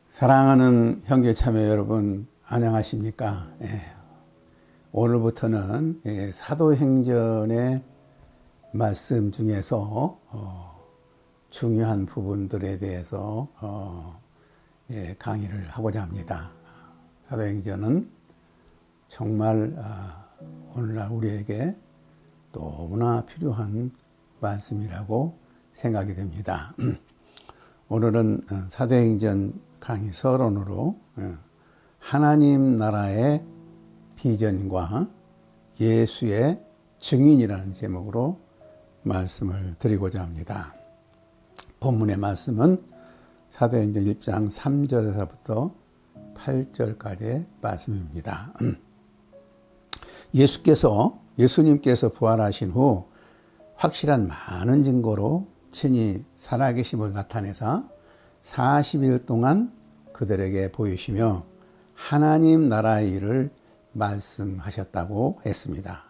사랑하는 형제자매 여러분, 안녕하십니까? 오늘부터는 사도행전의 말씀 중에서 중요한 부분들에 대해서 강의를 하고자 합니다. 사도행전은 정말 오늘날 우리에게 너무나 필요한 말씀이라고 생각이 됩니다. 오늘은 사도행전 강의 서론으로 하나님 나라의 비전과 예수의 증인이라는 제목으로 말씀을 드리고자 합니다. 본문의 말씀은 사도행전 1장 3절에서부터 8절까지의 말씀입니다. 예수님께서 부활하신 후 확실한 많은 증거로 친히 살아계심을 나타내사 40일 동안 그들에게 보이시며 하나님 나라의 일을 말씀하셨다고 했습니다.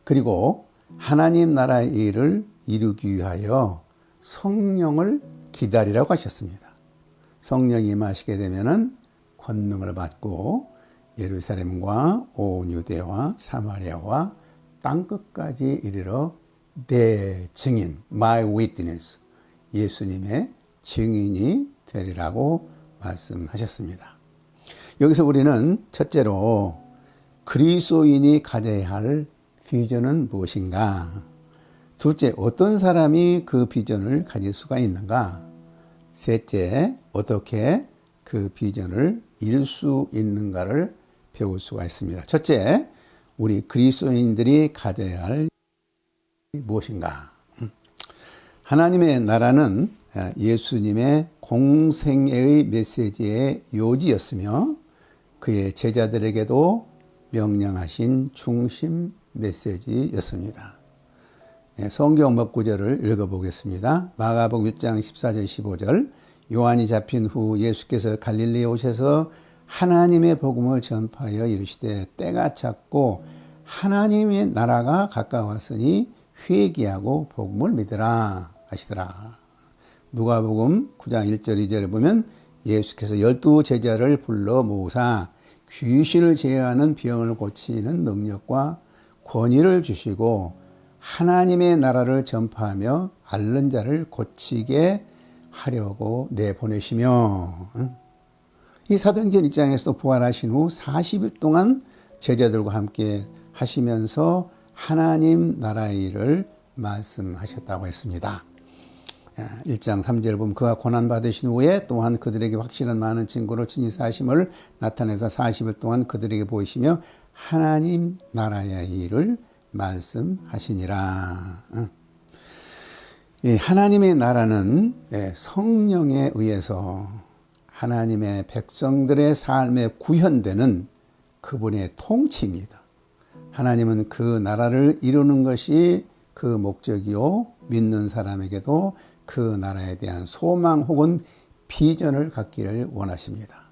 그리고 하나님 나라의 일을 이루기 위하여 성령을 기다리라고 하셨습니다. 성령이 임하시게 되면은 권능을 받고 예루살렘과 온 유대와 사마리아와 땅끝까지 이르러 내 증인, my witness, 예수님의 증인이 되리라고 말씀하셨습니다. 여기서 우리는 첫째로 그리스도인이 가져야 할 비전은 무엇인가? 둘째, 어떤 사람이 그 비전을 가질 수가 있는가? 셋째, 어떻게 그 비전을 이룰 수 있는가를 배울 수가 있습니다. 첫째, 우리 그리스도인들이 가져야 할 무엇인가? 하나님의 나라는 예수님의 공생애의 메시지의 요지였으며 그의 제자들에게도 명령하신 중심 메시지였습니다. 성경 몇 구절을 읽어보겠습니다. 마가복음 1장 14절 15절. 요한이 잡힌 후 예수께서 갈릴리에 오셔서 하나님의 복음을 전파하여 이르시되 때가 찼고 하나님의 나라가 가까웠으니 회개하고 복음을 믿으라 하시더라. 누가복음 9장 1절 2절에 보면 예수께서 12 제자를 불러 모으사 귀신을 제어하는 병을 고치는 능력과 권위를 주시고 하나님의 나라를 전파하며 앓는 자를 고치게 하려고 내보내시며, 이 사도행전 입장에서도 부활하신 후 40일 동안 제자들과 함께 하시면서 하나님 나라의 일을 말씀하셨다고 했습니다. 1장 3절을 보면 그가 고난받으신 후에 또한 그들에게 확실한 많은 증거로 친히 사심을 나타내서 40일 동안 그들에게 보이시며 하나님 나라의 일을 말씀하시니라. 하나님의 나라는 성령에 의해서 하나님의 백성들의 삶에 구현되는 그분의 통치입니다. 하나님은 그 나라를 이루는 것이 그 목적이요, 믿는 사람에게도 그 나라에 대한 소망 혹은 비전을 갖기를 원하십니다.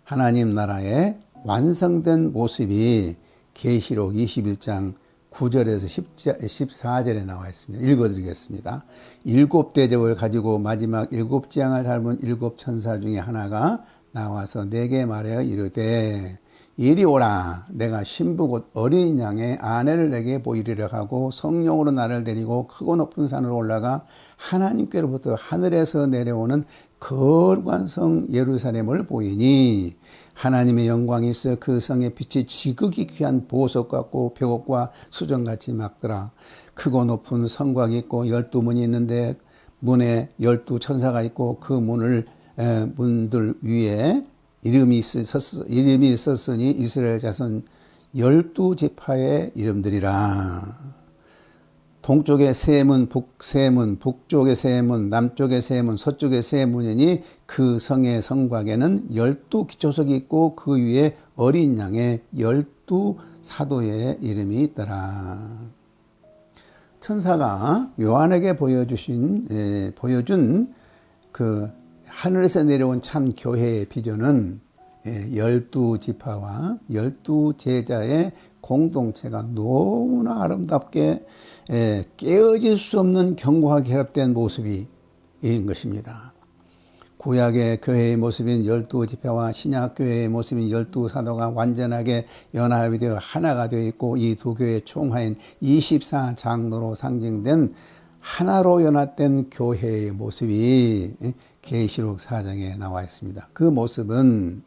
하나님 나라의 완성된 모습이 계시록 21장 9절에서 14절에 나와 있습니다. 읽어드리겠습니다. 7 대접을 가지고 마지막 7 재앙을 닮은 7 천사 중에 하나가 나와서 내게 말하여 이르되 이리 오라. 내가 신부 곧 어린 양의 아내를 내게 보이리라 하고 성령으로 나를 데리고 크고 높은 산으로 올라가 하나님께로부터 하늘에서 내려오는 거룩한 성 예루살렘을 보이니 하나님의 영광이 있어 그 성의 빛이 지극히 귀한 보석 같고 벽옥과 수정같이 막더라. 크고 높은 성곽이 있고 12문이 있는데 문에 12 천사가 있고 그 문들 위에 이름이 있었으니 이스라엘 자손 12지파의 이름들이라. 동쪽에 세 문, 북쪽에 세 문, 남쪽에 세 문, 서쪽에 세 문이니 그 성의 성곽에는 12 기초석이 있고 그 위에 어린 양의 12 사도의 이름이 있더라. 천사가 요한에게 보여준 그 하늘에서 내려온 참 교회의 비전은 12지파와 12 제자의 공동체가 너무나 아름답게 깨어질 수 없는 견고하게 결합된 모습이 인 것입니다. 구약의 교회의 모습인 12지파와 신약 교회의 모습인 12사도가 완전하게 연합이 되어 하나가 되어 있고, 이 두 교회의 총화인 24장로로 상징된 하나로 연합된 교회의 모습이 계시록 4장에 나와 있습니다. 그 모습은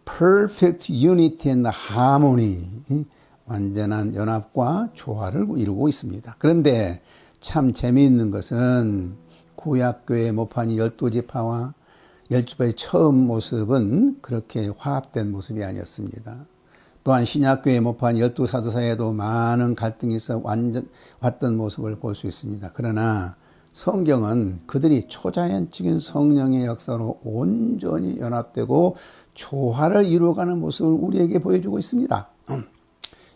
perfect unity and harmony, 완전한 연합과 조화를 이루고 있습니다. 그런데 참 재미있는 것은 구약교회 모판이 12지파와 12지파의 처음 모습은 그렇게 화합된 모습이 아니었습니다. 또한 신약교회 모판 12사도 사이에도 많은 갈등이 있어 왔던 모습을 볼 수 있습니다. 그러나 성경은 그들이 초자연적인 성령의 역사로 온전히 연합되고 조화를 이루어가는 모습을 우리에게 보여주고 있습니다.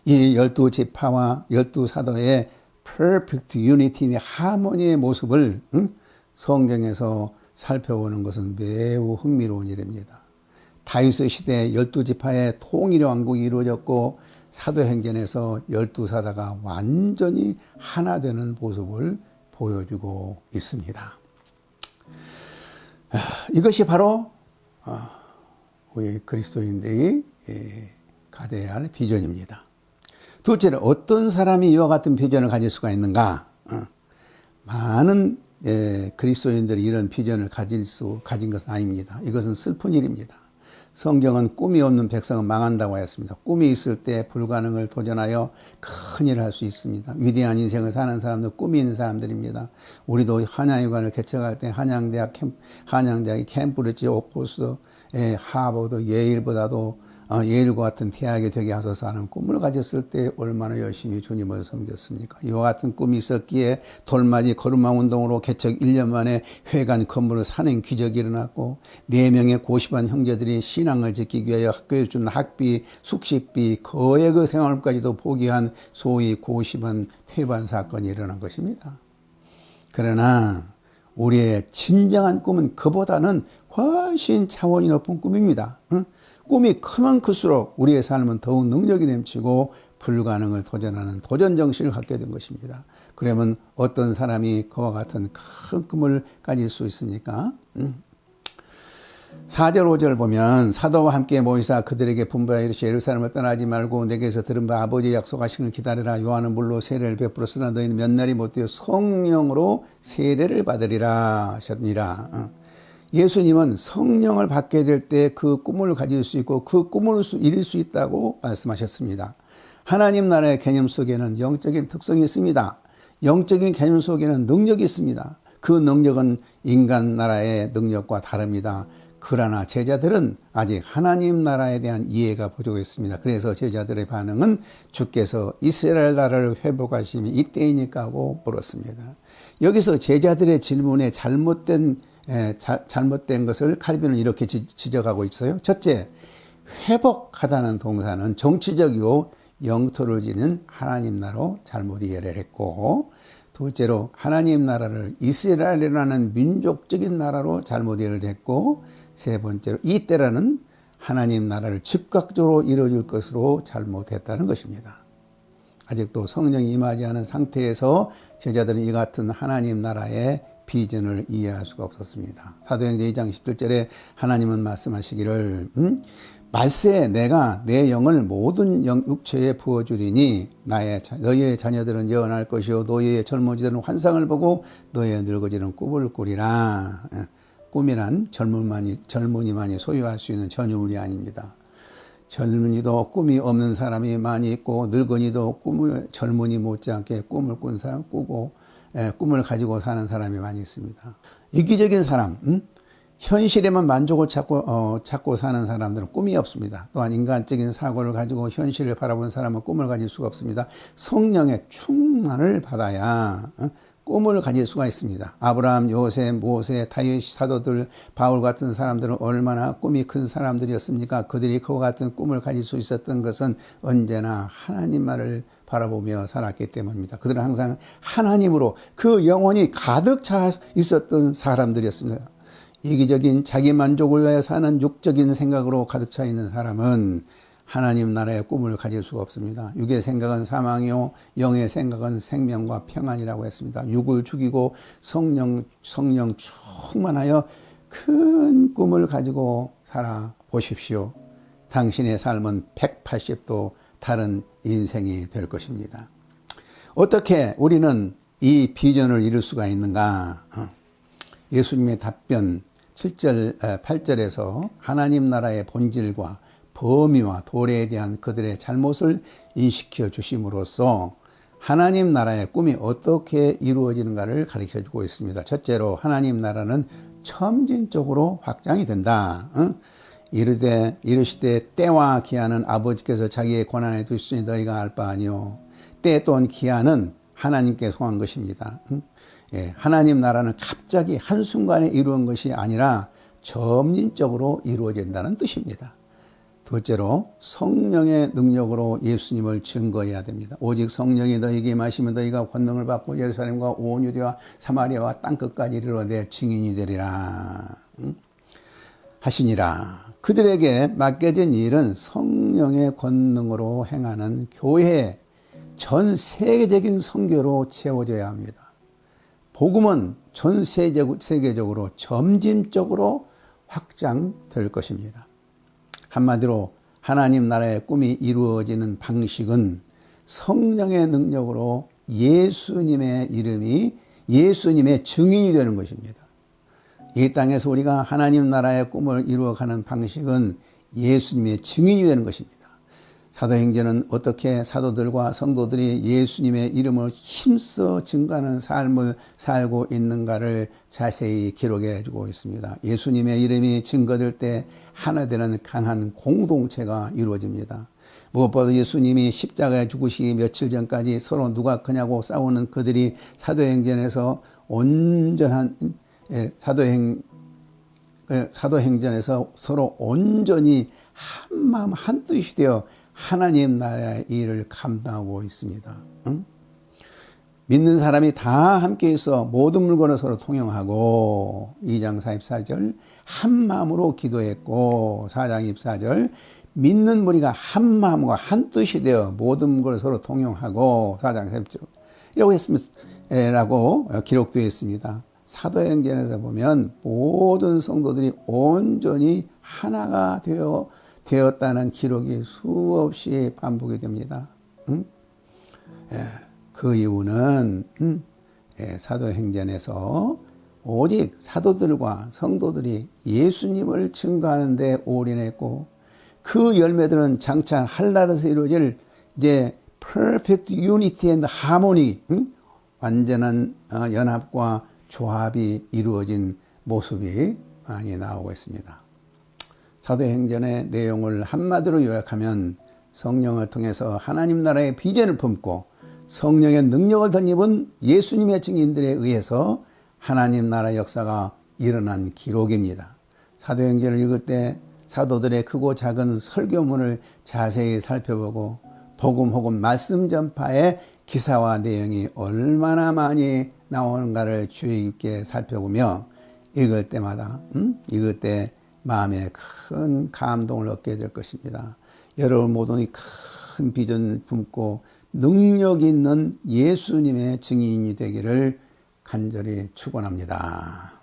이 12지파와 12사도의 perfect unity, 하모니의 모습을 성경에서 살펴보는 것은 매우 흥미로운 일입니다. 다윗의 시대에 12지파의 통일의 왕국이 이루어졌고, 사도행전에서 12사도가 완전히 하나 되는 모습을 보여주고 있습니다. 이것이 바로 우리 그리스도인들이 가져야 할 비전입니다. 둘째는 어떤 사람이 이와 같은 비전을 가질 수가 있는가? 많은 그리스도인들이 이런 비전을 가진 것은 아닙니다. 이것은 슬픈 일입니다. 성경은 꿈이 없는 백성은 망한다고 했습니다. 꿈이 있을 때 불가능을 도전하여 큰 일을 할 수 있습니다. 위대한 인생을 사는 사람들, 꿈이 있는 사람들입니다. 우리도 한양유관을 개척할 때 한양대학이 캠브리지, 옥스퍼드, 하버드, 예일보다도 예일과 같은 대학이 되게 하소서 하는 꿈을 가졌을 때 얼마나 열심히 주님을 섬겼습니까? 이와 같은 꿈이 있었기에 돌맞이 거룩망 운동으로 개척 1년 만에 회관 건물을 사는 기적이 일어났고, 4명의 고시반 형제들이 신앙을 지키기 위하여 학교에 준 학비, 숙식비, 거액의 생활비까지도 포기한 소위 고시반 퇴반 사건이 일어난 것입니다. 그러나 우리의 진정한 꿈은 그보다는 훨씬 차원이 높은 꿈입니다. 꿈이 크면 클수록 우리의 삶은 더욱 능력이 넘치고 불가능을 도전하는 도전정신을 갖게 된 것입니다. 그러면 어떤 사람이 그와 같은 큰 꿈을 가질 수 있습니까? 4절 5절 보면, 사도와 함께 모이사 그들에게 분부하여 이르시되 예루살렘을 떠나지 말고 내게서 들은 바 아버지의 약속하시는 기다리라. 요한은 물로 세례를 베풀었으나 너희는 몇 날이 못되어 성령으로 세례를 받으리라 하셨니라. 예수님은 성령을 받게 될 때 그 꿈을 가질 수 있고 그 꿈을 이룰 수 있다고 말씀하셨습니다. 하나님 나라의 개념 속에는 영적인 특성이 있습니다. 영적인 개념 속에는 능력이 있습니다. 그 능력은 인간 나라의 능력과 다릅니다. 그러나 제자들은 아직 하나님 나라에 대한 이해가 부족했습니다. 그래서 제자들의 반응은 주께서 이스라엘 나라를 회복하심이 이때이니까 하고 물었습니다. 여기서 제자들의 질문에 잘못된 것을 칼빈은 이렇게 지적하고 있어요. 첫째, 회복하다는 동사는 정치적이고 영토를 지닌 하나님 나라로 잘못 이해를 했고, 둘째로 하나님 나라를 이스라엘이라는 민족적인 나라로 잘못 이해를 했고, 세 번째로 이때라는 하나님 나라를 즉각적으로 이루어질 것으로 잘못했다는 것입니다. 아직도 성령이 임하지 않은 상태에서 제자들은 이 같은 하나님 나라의 비전을 이해할 수가 없었습니다. 사도행전 2장 17절에 하나님은 말씀하시기를 말세 내가 내 영을 모든 육체에 부어주리니 너희의 자녀들은 예언할 것이요 너희의 젊은이들은 환상을 보고 너희의 늙어지는 꿈을 꾸리라. 꿈이란 젊은이만이 소유할 수 있는 전유물이 아닙니다. 젊은이도 꿈이 없는 사람이 많이 있고, 늙은이도 젊은이 못지않게 꿈을 꾼 사람 꾸고, 꿈을 가지고 사는 사람이 많이 있습니다. 이기적인 사람, 현실에만 만족을 찾고 사는 사람들은 꿈이 없습니다. 또한 인간적인 사고를 가지고 현실을 바라보는 사람은 꿈을 가질 수가 없습니다. 성령의 충만을 받아야 꿈을 가질 수가 있습니다. 아브라함, 요셉, 모세, 다윗, 사도들, 바울 같은 사람들은 얼마나 꿈이 큰 사람들이었습니까? 그들이 그와 같은 꿈을 가질 수 있었던 것은 언제나 하나님만을 바라보며 살았기 때문입니다. 그들은 항상 하나님으로 그 영혼이 가득 차 있었던 사람들이었습니다. 이기적인 자기 만족을 위하여 사는 육적인 생각으로 가득 차 있는 사람은 하나님 나라의 꿈을 가질 수가 없습니다. 육의 생각은 사망이요 영의 생각은 생명과 평안이라고 했습니다. 육을 죽이고 성령 충만하여 큰 꿈을 가지고 살아보십시오. 당신의 삶은 180도 다른 인생이 될 것입니다. 어떻게 우리는 이 비전을 이룰 수가 있는가? 예수님의 답변 7절, 8절에서 하나님 나라의 본질과 범위와 도래에 대한 그들의 잘못을 인식해 주심으로써 하나님 나라의 꿈이 어떻게 이루어지는가를 가르쳐 주고 있습니다. 첫째로 하나님 나라는 점진적으로 확장이 된다. 이르시되 때와 기한은 아버지께서 자기의 권한에 두시니 너희가 알 바 아니요. 때 또한 기한은 하나님께 속한 것입니다. 하나님 나라는 갑자기 한순간에 이루어진 것이 아니라 점진적으로 이루어진다는 뜻입니다. 둘째로 성령의 능력으로 예수님을 증거해야 됩니다. 오직 성령이 너희에게 임하시면 너희가 권능을 받고 예루살렘과 온 유대와 사마리아와 땅끝까지 이르러 내 증인이 되리라 하시니라. 그들에게 맡겨진 일은 성령의 권능으로 행하는 교회 전 세계적인 선교로 채워져야 합니다. 복음은 전 세계적으로 점진적으로 확장될 것입니다. 한마디로 하나님 나라의 꿈이 이루어지는 방식은 성령의 능력으로 예수님의 이름이 예수님의 증인이 되는 것입니다. 이 땅에서 우리가 하나님 나라의 꿈을 이루어가는 방식은 예수님의 증인이 되는 것입니다. 사도행전은 어떻게 사도들과 성도들이 예수님의 이름을 힘써 증거하는 삶을 살고 있는가를 자세히 기록해 주고 있습니다. 예수님의 이름이 증거될 때 하나 되는 강한 공동체가 이루어집니다. 무엇보다 예수님이 십자가에 죽으시기 며칠 전까지 서로 누가 크냐고 싸우는 그들이 사도행전에서 온전한 사도행전에서 서로 온전히 한마음 한뜻이 되어 하나님 나라의 일을 감당하고 있습니다. 믿는 사람이 다 함께 있어 모든 물건을 서로 통용하고 2장 44절 한마음으로 기도했고 4장 24절 믿는 무리가 한마음과 한뜻이 되어 모든 물건을 서로 통용하고 4장 30절 이라고 라고 기록되어 있습니다. 사도행전에서 보면 모든 성도들이 온전히 하나가 되었다는 기록이 수없이 반복이 됩니다. 그 이유는 사도행전에서 오직 사도들과 성도들이 예수님을 증거하는 데 올인했고 그 열매들은 장차 한나라에서 이루어질 이제 perfect unity and harmony 완전한 연합과 조합이 이루어진 모습이 많이 나오고 있습니다. 사도행전의 내용을 한마디로 요약하면 성령을 통해서 하나님 나라의 비전을 품고 성령의 능력을 덧입은 예수님의 증인들에 의해서 하나님 나라 역사가 일어난 기록입니다. 사도행전을 읽을 때 사도들의 크고 작은 설교문을 자세히 살펴보고 복음 혹은 말씀 전파의 기사와 내용이 얼마나 많이 나오는가를 주의 깊게 살펴보며 읽을 때마다 읽을 때 마음에 큰 감동을 얻게 될 것입니다. 여러분 모두는 큰 비전을 품고 능력 있는 예수님의 증인이 되기를 간절히 축원합니다.